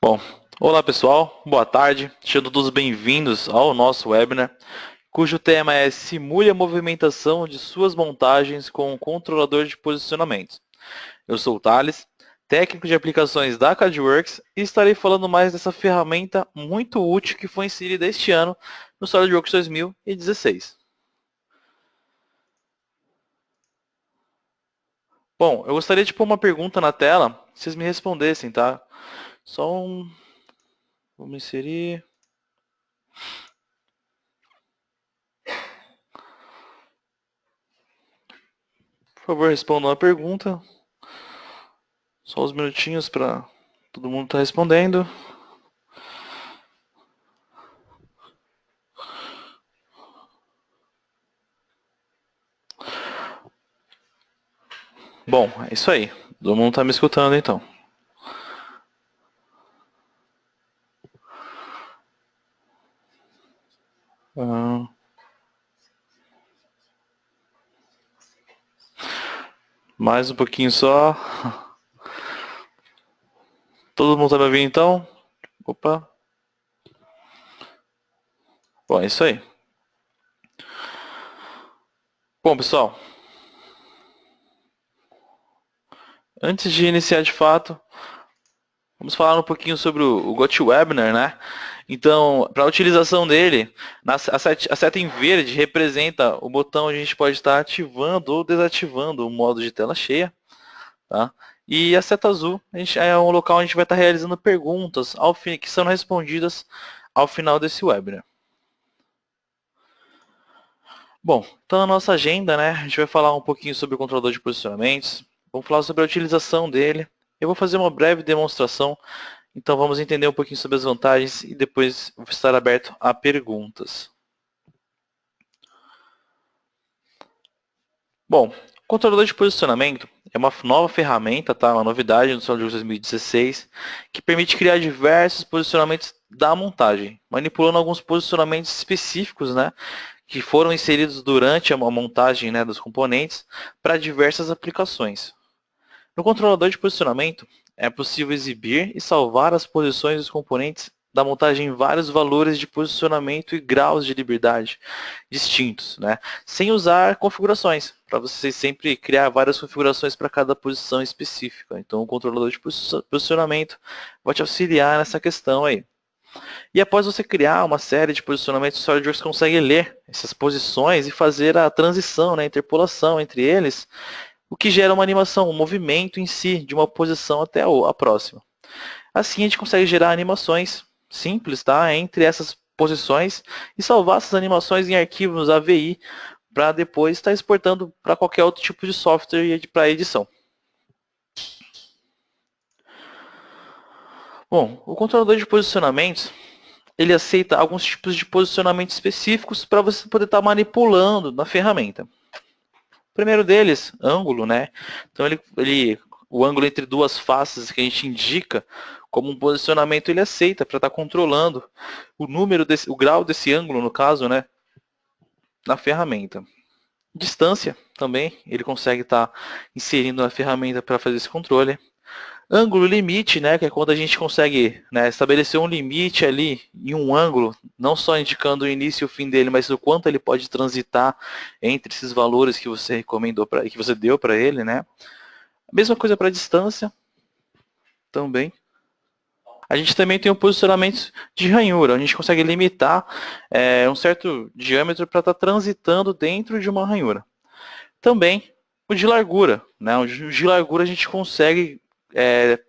Bom, olá pessoal, boa tarde, sejam todos bem-vindos ao nosso webinar, cujo tema é Simule a movimentação de suas montagens com um controlador de posicionamento. Eu sou o Thales, técnico de aplicações da CADWorks e estarei falando mais dessa ferramenta muito útil que foi inserida este ano no SolidWorks 2016. Bom, eu gostaria de pôr uma pergunta na tela, vocês me respondessem, tá? Só um... Vamos inserir... Por favor, respondam a pergunta. Só uns minutinhos para todo mundo estar respondendo. Bom, é isso aí. Todo mundo está me escutando então. Mais um pouquinho só. Todo mundo está me ouvindo então? Opa. Bom, é isso aí. Bom, pessoal. Antes de iniciar de fato, vamos falar um pouquinho sobre o GoToWebinar, né? Então, para a utilização dele, a seta em verde representa o botão onde a gente pode estar ativando ou desativando o modo de tela cheia. Tá? E a seta azul é um local onde a gente vai estar realizando perguntas que são respondidas ao final desse webinar. Bom, então na nossa agenda, né, a gente vai falar um pouquinho sobre o controlador de posicionamentos, vamos falar sobre a utilização dele, eu vou fazer uma breve demonstração, então vamos entender um pouquinho sobre as vantagens e depois vou estar aberto a perguntas. Bom, o controlador de posicionamento é uma nova ferramenta, tá? Uma novidade no SolidWorks 2016, que permite criar diversos posicionamentos da montagem, manipulando alguns posicionamentos específicos, né, que foram inseridos durante a montagem, né, dos componentes para diversas aplicações. No controlador de posicionamento, é possível exibir e salvar as posições dos componentes da montagem em vários valores de posicionamento e graus de liberdade distintos, né? Sem usar configurações, para você sempre criar várias configurações para cada posição específica. Então, o controlador de posicionamento vai te auxiliar nessa questão aí. E após você criar uma série de posicionamentos, o SolidWorks consegue ler essas posições e fazer a transição, né, a interpolação entre eles, o que gera uma animação, um movimento em si, de uma posição até a próxima. Assim a gente consegue gerar animações simples, tá, entre essas posições e salvar essas animações em arquivos AVI para depois estar exportando para qualquer outro tipo de software para edição. Bom, o controlador de posicionamentos, ele aceita alguns tipos de posicionamento específicos para você poder estar manipulando na ferramenta. O primeiro deles, ângulo, né? Então o ângulo entre duas faces que a gente indica como um posicionamento, ele aceita para estar controlando o grau desse ângulo, no caso, né, na ferramenta. Distância também, ele consegue estar inserindo na ferramenta para fazer esse controle. Ângulo limite, né, que é quando a gente consegue, né, estabelecer um limite ali em um ângulo, não só indicando o início e o fim dele, mas o quanto ele pode transitar entre esses valores que você recomendou que você deu para ele, né? A mesma coisa para distância também. A gente também tem o posicionamento de ranhura, onde a gente consegue limitar um certo diâmetro para estar transitando dentro de uma ranhura. Também o de largura, né? O de largura a gente consegue,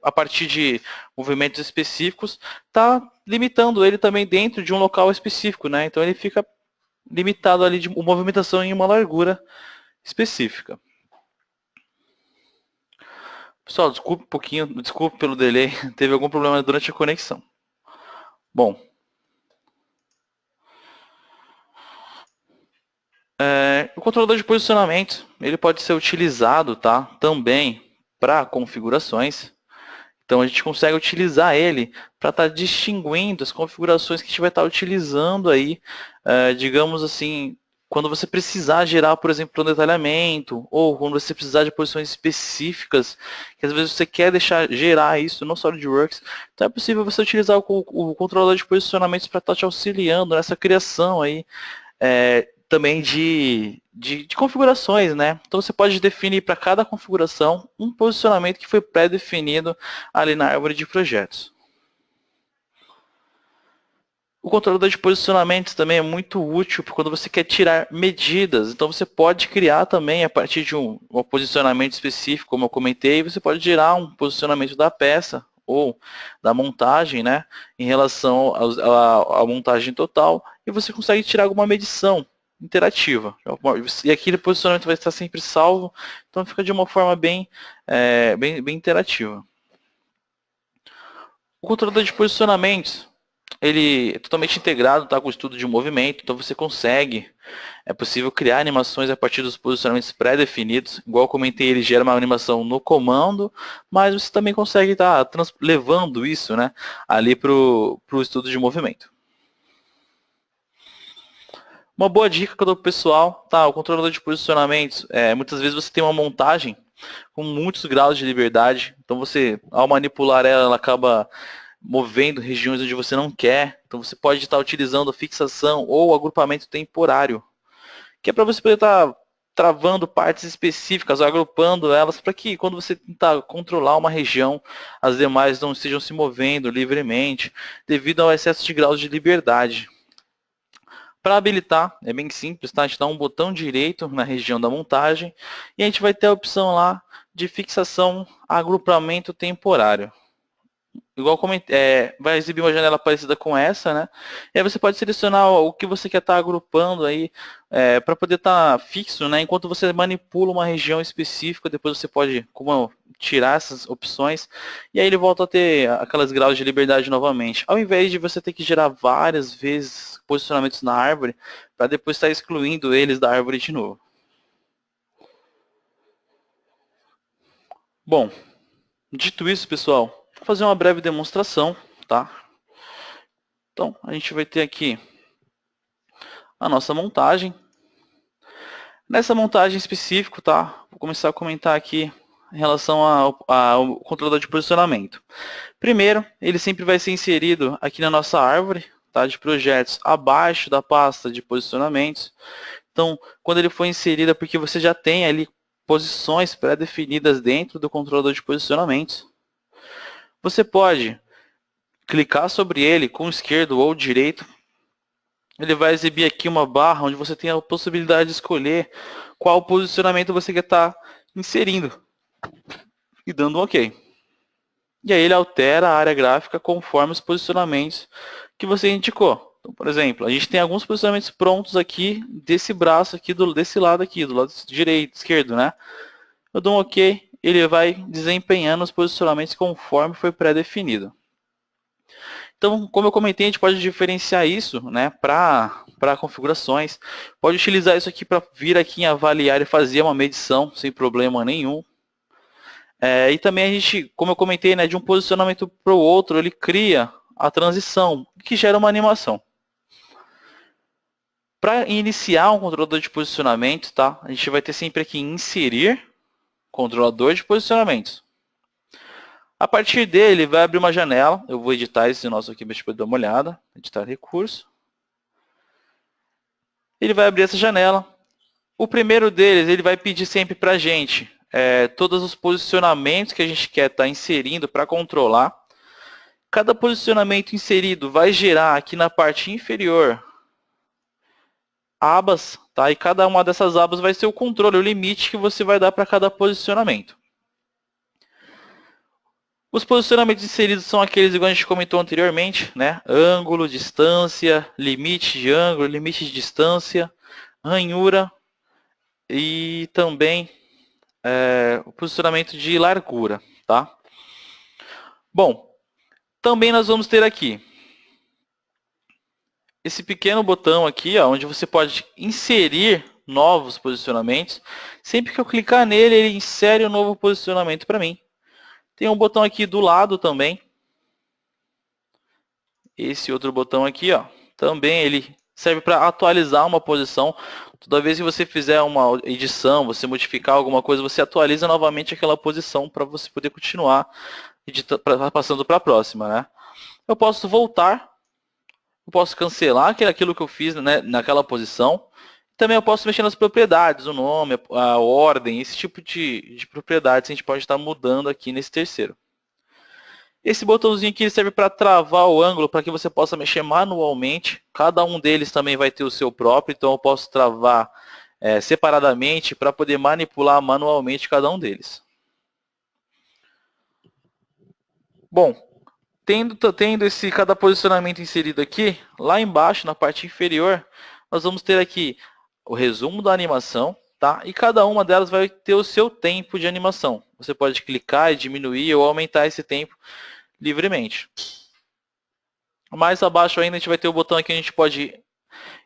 a partir de movimentos específicos, tá limitando ele também dentro de um local específico, né? Então ele fica limitado ali de movimentação em uma largura específica. Pessoal, desculpe um pouquinho, desculpe pelo delay, teve algum problema durante a conexão. Bom, o controlador de posicionamento, ele pode ser utilizado, tá, também para configurações. Então a gente consegue utilizar ele para estar distinguindo as configurações que a gente vai estar utilizando aí, digamos assim, quando você precisar gerar, por exemplo, um detalhamento, ou quando você precisar de posições específicas, que às vezes você quer deixar gerar isso no SolidWorks, então é possível você utilizar o controlador de posicionamentos para estar te auxiliando nessa criação aí, também de configurações, né? Então você pode definir para cada configuração um posicionamento que foi pré-definido ali na árvore de projetos. O controlador de posicionamentos também é muito útil quando você quer tirar medidas. Então você pode criar também, a partir de um posicionamento específico, como eu comentei, você pode gerar um posicionamento da peça ou da montagem, né, em relação à montagem total, e você consegue tirar alguma medição interativa. E aquele posicionamento vai estar sempre salvo, então fica de uma forma bem interativa. O controlador de posicionamentos, ele é totalmente integrado, tá, com o estudo de movimento, então você consegue, é possível criar animações a partir dos posicionamentos pré-definidos. Igual eu comentei, ele gera uma animação no comando, mas você também consegue estar levando isso, né, ali para o estudo de movimento. Uma boa dica que eu dou para o pessoal, tá, o controlador de posicionamentos, muitas vezes você tem uma montagem com muitos graus de liberdade, então você, ao manipular ela acaba movendo regiões onde você não quer. Então você pode estar utilizando a fixação ou agrupamento temporário, que é para você poder estar travando partes específicas, agrupando elas, para que quando você tentar controlar uma região, as demais não estejam se movendo livremente, devido ao excesso de graus de liberdade. Para habilitar, é bem simples, tá? A gente dá um botão direito na região da montagem e a gente vai ter a opção lá de fixação, agrupamento temporário. Igual comentei, vai exibir uma janela parecida com essa, né? E aí você pode selecionar o que você quer estar agrupando aí, para poder estar fixo, né? Enquanto você manipula uma região específica, depois você pode tirar essas opções, e aí ele volta a ter aquelas graus de liberdade novamente. Ao invés de você ter que gerar várias vezes posicionamentos na árvore, para depois estar excluindo eles da árvore de novo. Bom, dito isso, pessoal, vou fazer uma breve demonstração, tá? Então, a gente vai ter aqui a nossa montagem. Nessa montagem específica, tá? Vou começar a comentar aqui em relação ao controlador de posicionamento. Primeiro, ele sempre vai ser inserido aqui na nossa árvore, tá, de projetos, abaixo da pasta de posicionamentos. Então, quando ele for inserido é porque você já tem ali posições pré-definidas dentro do controlador de posicionamentos. Você pode clicar sobre ele com o esquerdo ou o direito. Ele vai exibir aqui uma barra onde você tem a possibilidade de escolher qual posicionamento você quer estar inserindo e dando um OK. E aí ele altera a área gráfica conforme os posicionamentos que você indicou. Então, por exemplo, a gente tem alguns posicionamentos prontos aqui desse braço aqui, desse lado aqui, do lado direito, esquerdo, né? Eu dou um OK, ele vai desempenhando os posicionamentos conforme foi pré-definido. Então, como eu comentei, a gente pode diferenciar isso, né, para configurações. Pode utilizar isso aqui para vir aqui em avaliar e fazer uma medição sem problema nenhum. E também a gente, como eu comentei, né, de um posicionamento para o outro, ele cria a transição, que gera uma animação. Para iniciar um controlador de posicionamento, tá, a gente vai ter sempre aqui em inserir controlador de posicionamentos. A partir dele, vai abrir uma janela. Eu vou editar esse nosso aqui para a gente poder dar uma olhada. Editar recurso. Ele vai abrir essa janela. O primeiro deles, ele vai pedir sempre para a gente todos os posicionamentos que a gente quer estar inserindo para controlar. Cada posicionamento inserido vai gerar aqui na parte inferior abas, tá? E cada uma dessas abas vai ser o controle, o limite que você vai dar para cada posicionamento. Os posicionamentos inseridos são aqueles igual a gente comentou anteriormente, né? Ângulo, distância, limite de ângulo, limite de distância, ranhura e também o posicionamento de largura, tá? Bom, também nós vamos ter aqui esse pequeno botão aqui, ó, onde você pode inserir novos posicionamentos. Sempre que eu clicar nele, ele insere um novo posicionamento para mim. Tem um botão aqui do lado também. Esse outro botão aqui, ó, também ele serve para atualizar uma posição. Toda vez que você fizer uma edição, você modificar alguma coisa, você atualiza novamente aquela posição para você poder continuar passando para a próxima, né? Eu posso voltar, eu posso cancelar aquilo que eu fiz, né, naquela posição. Também eu posso mexer nas propriedades, o nome, a ordem, esse tipo de propriedades a gente pode estar mudando aqui nesse terceiro. Esse botãozinho aqui serve para travar o ângulo, para que você possa mexer manualmente. Cada um deles também vai ter o seu próprio, então eu posso travar separadamente para poder manipular manualmente cada um deles. Bom, tendo cada posicionamento inserido aqui, lá embaixo, na parte inferior, nós vamos ter aqui o resumo da animação, tá? E cada uma delas vai ter o seu tempo de animação. Você pode clicar e diminuir ou aumentar esse tempo livremente. Mais abaixo ainda a gente vai ter o botão aqui que a gente pode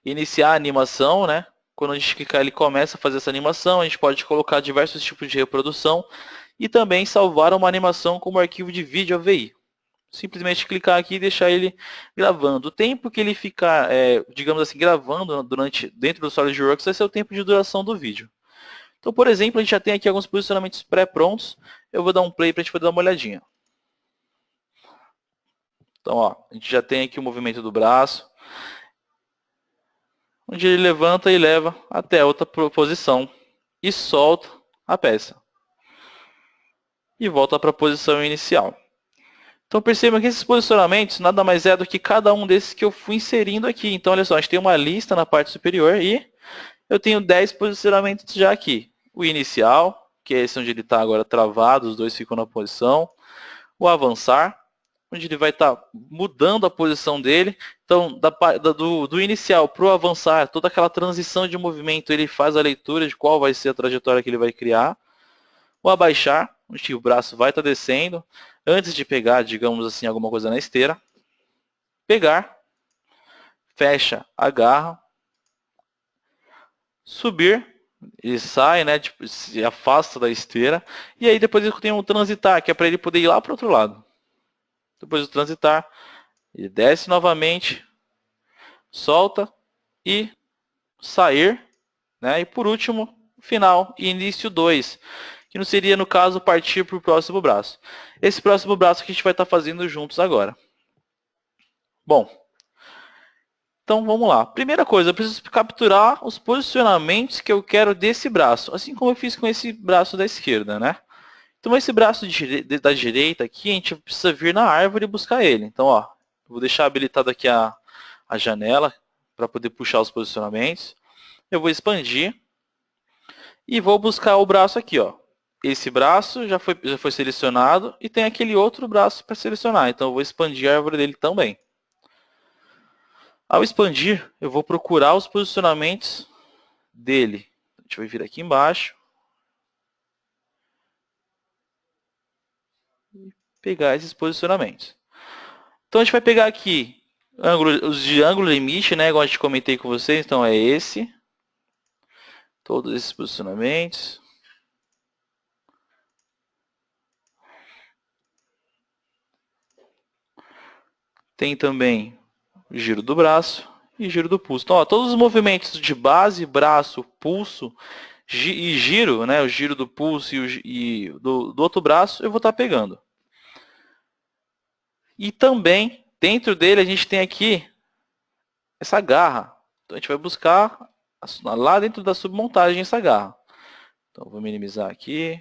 iniciar a animação, né? Quando a gente clicar ele começa a fazer essa animação, a gente pode colocar diversos tipos de reprodução e também salvar uma animação como arquivo de vídeo AVI. Simplesmente clicar aqui e deixar ele gravando. O tempo que ele ficar, digamos assim, gravando dentro do SolidWorks vai ser o tempo de duração do vídeo. Então, por exemplo, a gente já tem aqui alguns posicionamentos pré-prontos. Eu vou dar um play para a gente poder dar uma olhadinha. Então, ó, a gente já tem aqui o movimento do braço, onde ele levanta e leva até outra posição e solta a peça. E volta para a posição inicial. Então percebam que esses posicionamentos nada mais é do que cada um desses que eu fui inserindo aqui. Então olha só, a gente tem uma lista na parte superior e eu tenho 10 posicionamentos já aqui. O inicial, que é esse onde ele está agora travado, os dois ficam na posição. O avançar, onde ele vai estar mudando a posição dele. Então do inicial para o avançar, toda aquela transição de movimento, ele faz a leitura de qual vai ser a trajetória que ele vai criar. O abaixar, onde o braço vai estar descendo, antes de pegar, digamos assim, alguma coisa na esteira. Pegar, fecha, agarra. Subir, ele sai, né, tipo, se afasta da esteira. E aí depois eu tenho um transitar, que é para ele poder ir lá para o outro lado. Depois do transitar, ele desce novamente, solta e sair. Né? E por último, final, início 2. Que não seria, no caso, partir para o próximo braço. Esse próximo braço que a gente vai estar fazendo juntos agora. Bom, então vamos lá. Primeira coisa, eu preciso capturar os posicionamentos que eu quero desse braço, assim como eu fiz com esse braço da esquerda, né? Então esse braço da direita aqui, a gente precisa vir na árvore e buscar ele. Então, ó, vou deixar habilitado aqui a janela para poder puxar os posicionamentos. Eu vou expandir e vou buscar o braço aqui, ó. Esse braço já foi selecionado e tem aquele outro braço para selecionar. Então eu vou expandir a árvore dele também. Ao expandir, eu vou procurar os posicionamentos dele. A gente vai vir aqui embaixo. E pegar esses posicionamentos. Então a gente vai pegar aqui os de ângulo limite, né? Igual a gente comentei com vocês. Então é esse. Todos esses posicionamentos. Tem também o giro do braço e giro do pulso. Então, ó, todos os movimentos de base, braço, pulso e giro, né, o giro do pulso e do outro braço, eu vou estar pegando. E também, dentro dele, a gente tem aqui essa garra. Então, a gente vai buscar lá dentro da submontagem essa garra. Então, vou minimizar aqui.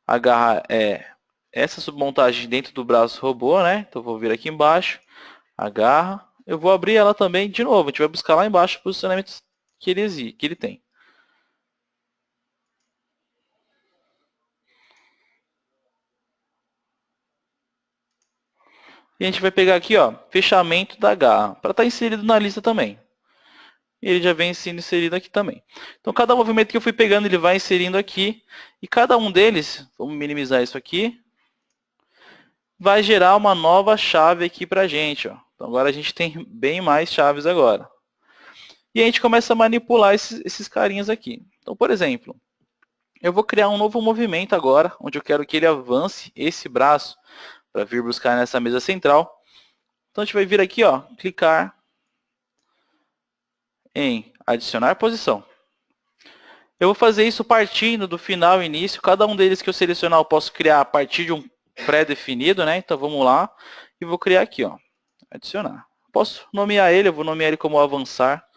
A garra é essa submontagem dentro do braço robô, né? Então, vou vir aqui embaixo, a garra. Eu vou abrir ela também de novo. A gente vai buscar lá embaixo o posicionamento que ele tem. E a gente vai pegar aqui, ó, fechamento da garra, para estar inserido na lista também. E ele já vem sendo inserido aqui também. Então, cada movimento que eu fui pegando, ele vai inserindo aqui. E cada um deles, vamos minimizar isso aqui, vai gerar uma nova chave aqui para a gente. Ó. Então, agora a gente tem bem mais chaves agora. E a gente começa a manipular esses carinhas aqui. Então, por exemplo, eu vou criar um novo movimento agora, onde eu quero que ele avance esse braço para vir buscar nessa mesa central. Então a gente vai vir aqui, ó, clicar em adicionar posição. Eu vou fazer isso partindo do final e início. Cada um deles que eu selecionar eu posso criar a partir de um pré-definido, né? Então vamos lá e vou criar aqui, ó, adicionar. Posso nomear ele, eu vou nomear ele como avançar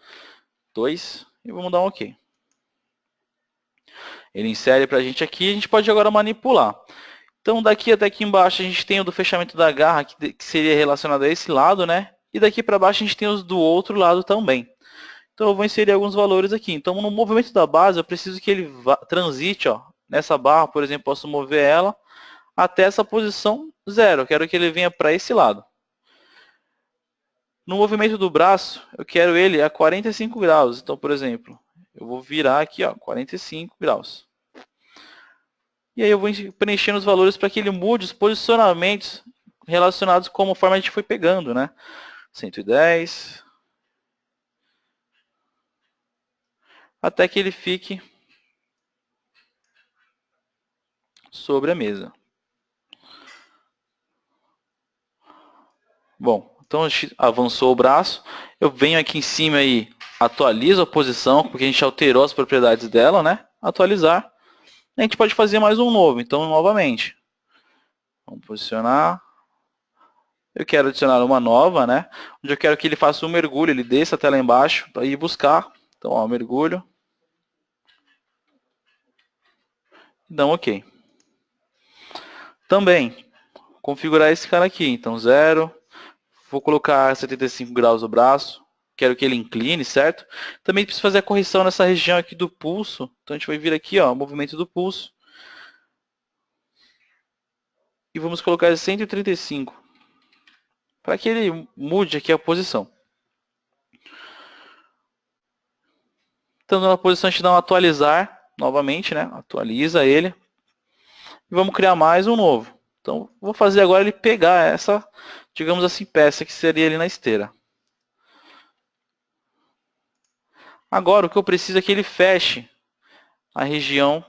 2 e vamos dar um OK. Ele insere para a gente aqui, a gente pode agora manipular. Então daqui até aqui embaixo a gente tem o do fechamento da garra, que seria relacionado a esse lado, né? E daqui para baixo a gente tem os do outro lado também. Então eu vou inserir alguns valores aqui. Então no movimento da base eu preciso que ele transite, ó, nessa barra, por exemplo, posso mover ela até essa posição 0. Eu quero que ele venha para esse lado. No movimento do braço, eu quero ele a 45 graus. Então, por exemplo, eu vou virar aqui, ó, 45 graus. E aí eu vou preenchendo os valores para que ele mude os posicionamentos relacionados conforme a gente foi pegando, né? 110. Até que ele fique sobre a mesa. Bom, então a gente avançou o braço. Eu venho aqui em cima e atualizo a posição, porque a gente alterou as propriedades dela, né? Atualizar. A gente pode fazer mais um novo. Então, novamente, vamos posicionar. Eu quero adicionar uma nova, né? Onde eu quero que ele faça um mergulho, ele desça até lá embaixo para ir buscar. Então, ó, mergulho. Dá um OK. Também, configurar esse cara aqui. Então, 0. Vou colocar 75 graus no braço. Quero que ele incline, certo? Também preciso fazer a correção nessa região aqui do pulso. Então, a gente vai vir aqui, ó, movimento do pulso. E vamos colocar 135. Para que ele mude aqui a posição. Então, na posição, a gente dá um atualizar novamente, né? Atualiza ele. E vamos criar mais um novo. Então, vou fazer agora ele pegar essa, digamos assim, peça que seria ali na esteira. Agora, o que eu preciso é que ele feche a região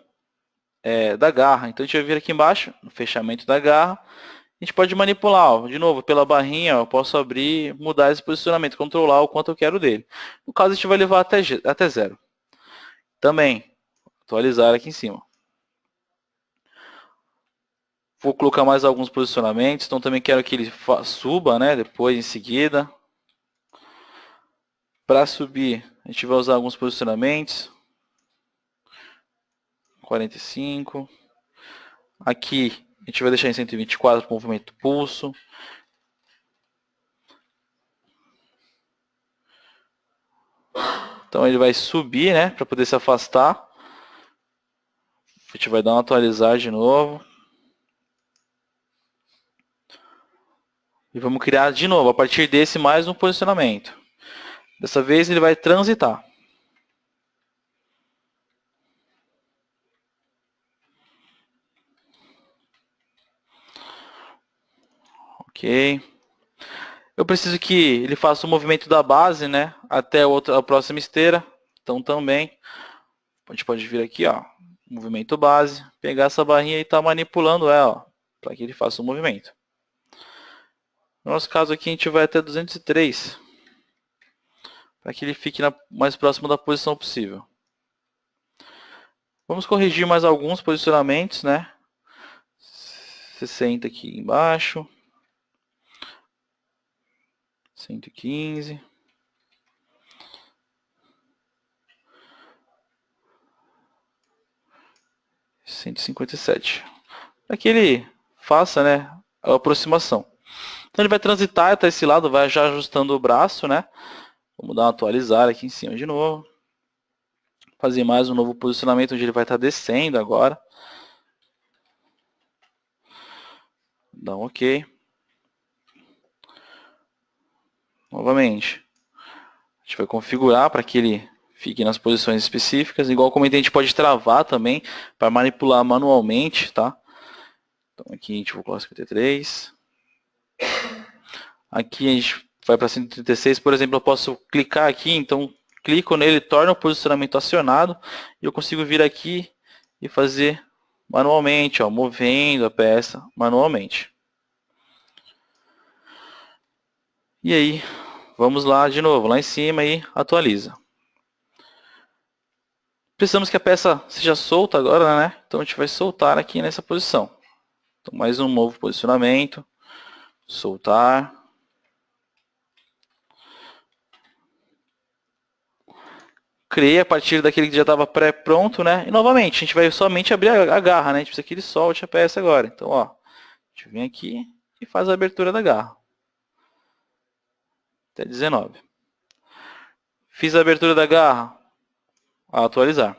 da garra. Então, a gente vai vir aqui embaixo, no fechamento da garra. A gente pode manipular, ó, de novo, pela barrinha, ó, eu posso abrir, mudar esse posicionamento, controlar o quanto eu quero dele. No caso, a gente vai levar até 0. Também, atualizar aqui em cima. Vou colocar mais alguns posicionamentos, então também quero que ele suba, né, depois em seguida. Para subir, a gente vai usar alguns posicionamentos. 45. Aqui, a gente vai deixar em 124 para o movimento do pulso. Então ele vai subir, né, para poder se afastar. A gente vai dar um atualizar de novo. E vamos criar de novo, a partir desse, mais um posicionamento. Dessa vez ele vai transitar. Ok. Eu preciso que ele faça o movimento da base, né, até a próxima esteira. Então também, a gente pode vir aqui, ó, movimento base, pegar essa barrinha e estar manipulando ela, para que ele faça o movimento. No nosso caso aqui, a gente vai até 203, para que ele fique mais próximo da posição possível. Vamos corrigir mais alguns posicionamentos, né? 60 aqui embaixo. 115. 157. Para que ele faça, né, a aproximação. Então ele vai transitar até esse lado, vai já ajustando o braço, né? Vamos dar uma atualizar aqui em cima de novo. Fazer mais um novo posicionamento onde ele vai estar descendo agora. Dá um OK. Novamente. A gente vai configurar para que ele fique nas posições específicas. Igual como a gente pode travar também para manipular manualmente, tá? Então aqui a gente vai colocar 53. Aqui a gente vai para 136, por exemplo, eu posso clicar aqui, então clico nele, torna o posicionamento acionado e eu consigo vir aqui e fazer manualmente, ó, movendo a peça manualmente. E aí, vamos lá de novo, lá em cima e atualiza. Precisamos que a peça seja solta agora, né? Então a gente vai soltar aqui nessa posição. Então, mais um novo posicionamento. Soltar. Criei a partir daquele que já estava pré-pronto, né? E novamente, a gente vai somente abrir a garra, né? A gente precisa que ele solte a peça agora. Então, ó, a gente vem aqui e faz a abertura da garra. Até 19. Fiz a abertura da garra. Atualizar.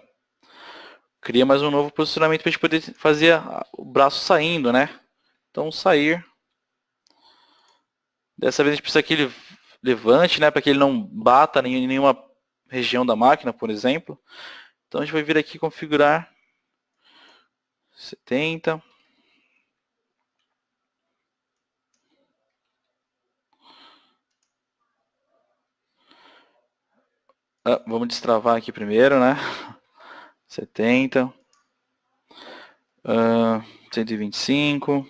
Cria mais um novo posicionamento para a gente poder fazer o braço saindo, né? Então, sair. Dessa vez a gente precisa que ele levante, né? Para que ele não bata em nenhuma região da máquina, por exemplo. Então a gente vai vir aqui configurar 70. Vamos destravar aqui primeiro, né? 70. 125.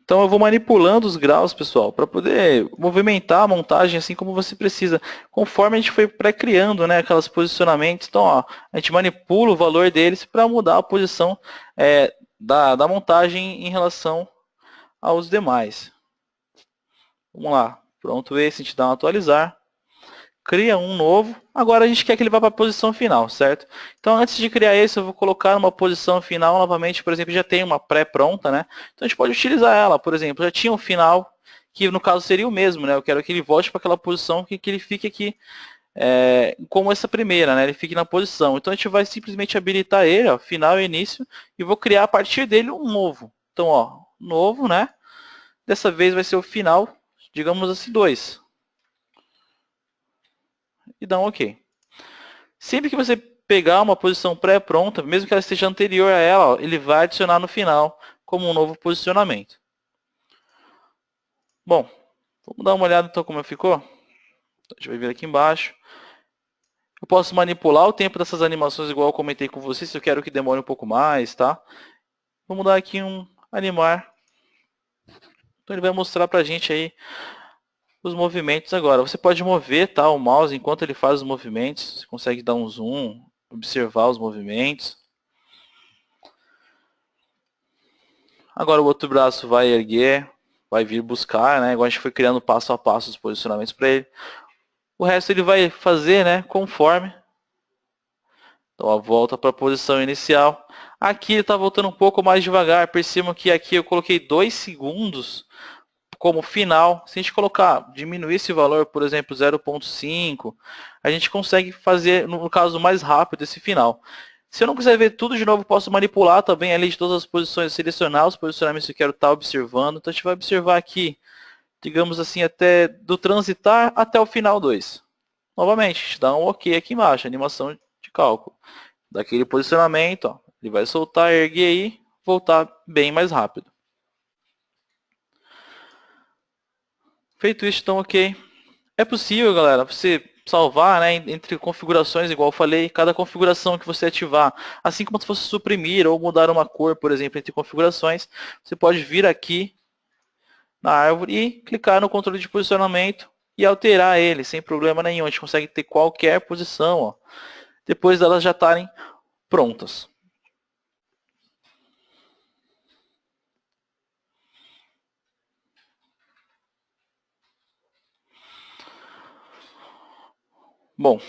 Então eu vou manipulando os graus, pessoal, para poder movimentar a montagem assim como você precisa, conforme a gente foi pré-criando, né, aqueles posicionamentos. Então, ó, a gente manipula o valor deles para mudar a posição da montagem em relação aos demais. Vamos lá, pronto esse, a gente dá um atualizar. Cria um novo. Agora a gente quer que ele vá para a posição final, certo? Então antes de criar esse, eu vou colocar uma posição final novamente. Por exemplo, já tem uma pré-pronta, né? Então a gente pode utilizar ela. Por exemplo, já tinha um final, que no caso seria o mesmo, né? Eu quero que ele volte para aquela posição, que ele fique aqui como essa primeira, né? Ele fique na posição. Então a gente vai simplesmente habilitar ele, ó, final e início, e vou criar a partir dele um novo. Então, ó, novo, né? Dessa vez vai ser o final, digamos assim, 2. E dá um OK. Sempre que você pegar uma posição pré-pronta, mesmo que ela esteja anterior a ela, ó, ele vai adicionar no final como um novo posicionamento. Bom, vamos dar uma olhada então como ficou. A gente vai vir aqui embaixo. Eu posso manipular o tempo dessas animações igual eu comentei com vocês, se eu quero que demore um pouco mais, tá? Vamos dar aqui um animar. Então ele vai mostrar pra gente aí os movimentos agora. Você pode mover, tá, o mouse enquanto ele faz os movimentos. Você consegue dar um zoom, observar os movimentos. Agora o outro braço vai erguer, vai vir buscar, né? Igual a gente foi criando passo a passo os posicionamentos para ele. O resto ele vai fazer, né? Conforme. Então a volta para a posição inicial. Aqui ele está voltando um pouco mais devagar. Percebam que aqui eu coloquei 2 segundos como final. Se a gente colocar, diminuir esse valor, por exemplo, 0,5, a gente consegue fazer, no caso, mais rápido esse final. Se eu não quiser ver tudo de novo, posso manipular também ali de todas as posições, selecionar os posicionamentos que eu quero estar observando. Então a gente vai observar aqui, digamos assim, até do transitar até o final 2. Novamente, a gente dá um OK aqui embaixo, animação de cálculo. Daquele posicionamento, ó, ele vai soltar, erguer aí, voltar bem mais rápido. Feito isso, então OK. É possível, galera, você salvar, né, entre configurações, igual eu falei, cada configuração que você ativar, assim como se fosse suprimir ou mudar uma cor, por exemplo, entre configurações, você pode vir aqui na árvore e clicar no controle de posicionamento e alterar ele sem problema nenhum. A gente consegue ter qualquer posição, ó, depois delas já estarem prontas. Bom,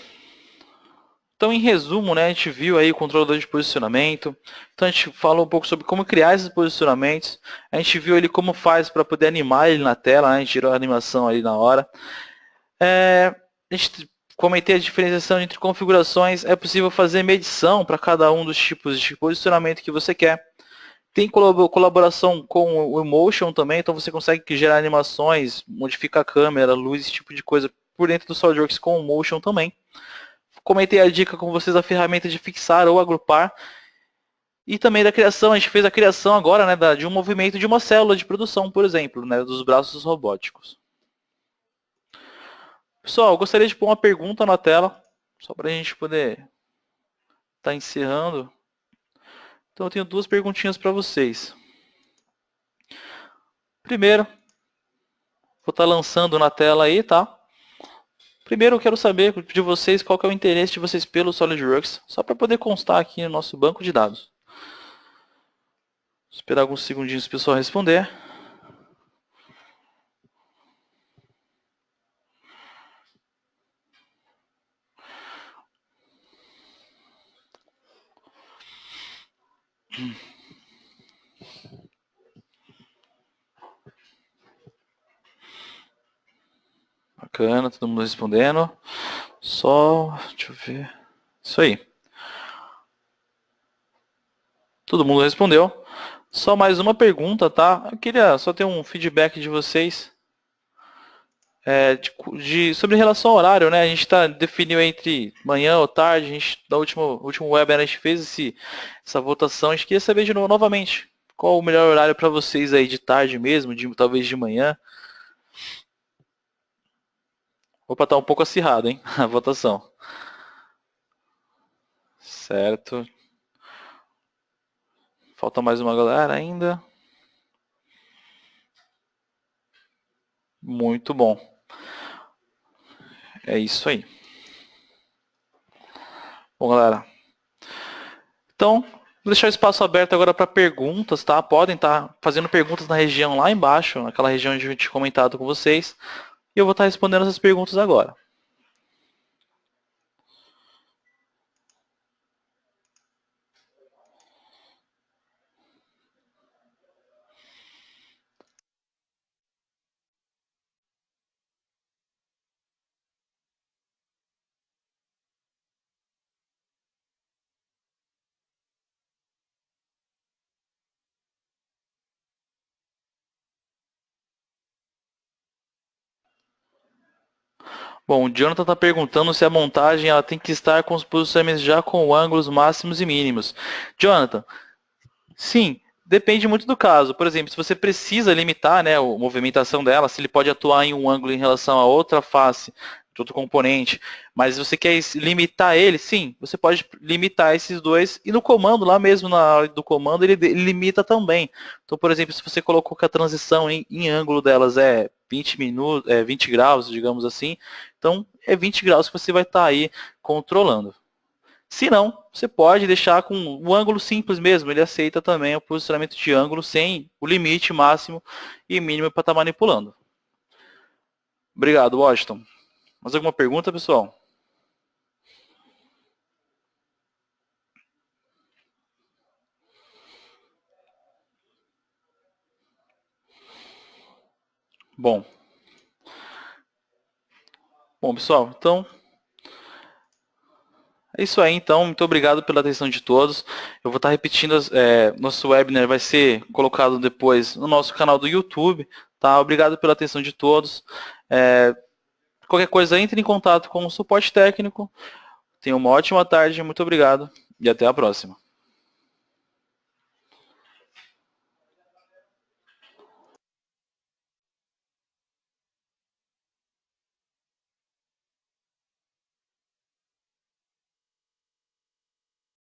então, em resumo, né, a gente viu aí o controlador de posicionamento. Então, a gente falou um pouco sobre como criar esses posicionamentos. A gente viu ele como faz para poder animar ele na tela, né? A gente tirou a animação ali na hora. A gente comentei a diferenciação entre configurações. É possível fazer medição para cada um dos tipos de posicionamento que você quer. Tem colaboração com o Emotion também, então você consegue gerar animações, modificar a câmera, luz, esse tipo de coisa por dentro do SolidWorks com o Motion também. Comentei a dica com vocês da ferramenta de fixar ou agrupar. E também da criação, a gente fez a criação agora, né, de um movimento de uma célula de produção, por exemplo, né, dos braços robóticos. Pessoal, eu gostaria de pôr uma pergunta na tela, só para a gente poder estar encerrando. Então eu tenho 2 perguntinhas para vocês. Primeiro, vou estar lançando na tela aí, tá? Primeiro eu quero saber de vocês qual que é o interesse de vocês pelo SolidWorks, só para poder constar aqui no nosso banco de dados. Vou esperar alguns segundinhos para o pessoal responder. Bacana, todo mundo respondendo. Só, deixa eu ver. Isso aí. Todo mundo respondeu. Só mais uma pergunta, tá? Eu queria só ter um feedback de vocês sobre relação ao horário, né? A gente definiu entre manhã ou tarde. A gente, da último webinar a gente fez essa votação. A gente queria saber de novo, novamente, qual o melhor horário para vocês aí, de tarde mesmo, talvez de manhã. Opa, tá um pouco acirrado, hein? A votação. Certo. Falta mais uma galera ainda. Muito bom. É isso aí. Bom, galera. Então, vou deixar o espaço aberto agora para perguntas, tá? Podem estar fazendo perguntas na região lá embaixo, naquela região onde eu tinha comentado com vocês. E eu vou estar respondendo essas perguntas agora. Bom, o Jonathan está perguntando se a montagem ela tem que estar com os posicionamentos já com ângulos máximos e mínimos. Jonathan, sim, depende muito do caso. Por exemplo, se você precisa limitar, né, a movimentação dela, se ele pode atuar em um ângulo em relação a outra face de outro componente, mas você quer limitar ele, sim, você pode limitar esses dois, e no comando, lá mesmo na hora do comando, ele limita também. Então, por exemplo, se você colocou que a transição em ângulo delas é 20 graus, digamos assim, então é 20 graus que você vai estar aí controlando. Se não, você pode deixar com o ângulo simples mesmo, ele aceita também o posicionamento de ângulo sem o limite máximo e mínimo para estar manipulando. Obrigado, Washington. Mais alguma pergunta, pessoal? Bom. Bom, pessoal, então é isso aí, então. Muito obrigado pela atenção de todos. Eu vou estar repetindo, nosso webinar vai ser colocado depois no nosso canal do YouTube, tá? Obrigado pela atenção de todos. Qualquer coisa, entre em contato com o suporte técnico. Tenha uma ótima tarde, muito obrigado e até a próxima.